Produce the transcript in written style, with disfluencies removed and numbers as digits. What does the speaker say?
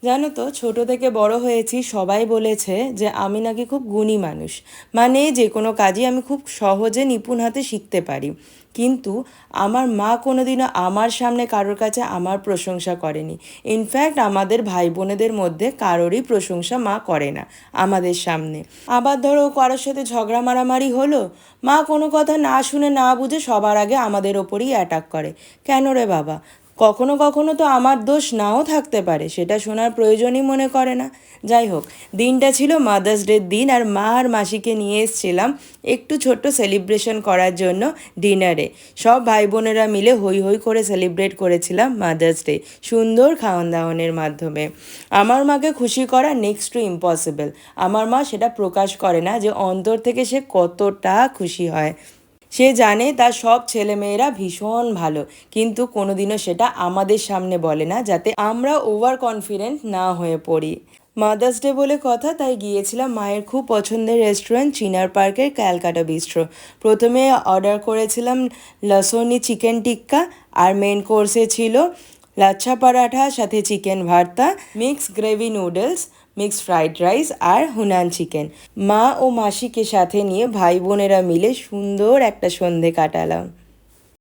জানো তো, ছোট থেকে বড় হয়েছি, সবাই বলেছে যে আমি নাকি খুব গুণী মানুষ। মানে যে কোনো কাজই আমি খুব সহজে নিপুণ হাতে শিখতে পারি। কিন্তু আমার মা কোনোদিনও আমার সামনে কারোর কাছে আমার প্রশংসা করেনি। ইনফ্যাক্ট আমাদের ভাই বোনেদের মধ্যে কারোরই প্রশংসা মা করে না আমাদের সামনে। আবার ধরো কারোর সাথে ঝগড়া মারামারি হলো, মা কোনো কথা না শুনে না বুঝে সবার আগে আমাদের ওপরই অ্যাটাক করে। কেন রে বাবা? কখনো কখনো তো আমার দোষ নাও থাকতে পারে, সেটা শোনার প্রয়োজনই মনে করে না। যাই হোক, দিনটা ছিল মাদার্স ডের দিন, আর মা আর মাসিকে নিয়ে এসেছিলাম একটু ছোট্ট সেলিব্রেশন করার জন্য ডিনারে। সব ভাই বোনেরা মিলে হই হই করে সেলিব্রেট করেছিলাম মাদার্স ডে, সুন্দর খাওয়ান দাওয়ানের মাধ্যমে। আমার মাকে খুশি করা নেক্সট টু ইম্পসিবল। আমার মা সেটা প্রকাশ করে না যে অন্তর থেকে সে কতটা খুশি হয়। সে জানে তার সব ছেলেমেয়েরা ভীষণ ভালো, কিন্তু কোনোদিনও সেটা আমাদের সামনে বলে না, যাতে আমরা ওভার কনফিডেন্ট না হয়ে পড়ি। মাদার্স ডে বলে কথা, তাই গিয়েছিলাম মায়ের খুব পছন্দের রেস্টুরেন্ট চিনার পার্কের ক্যালকাটা বিস্ট্রো। প্রথমে অর্ডার করেছিলাম লসনি চিকেন টিক্কা, আর মেন কোর্সে ছিল লাচ্ছা পরাঠা, সাথে chicken bharta, mix gravy noodles, mixed fried rice আর হুনান চিকেন। মা ও মাসিকে সাথে নিয়ে ভাই বোনেরা মিলে সুন্দর একটা সন্ধে কাটালাম।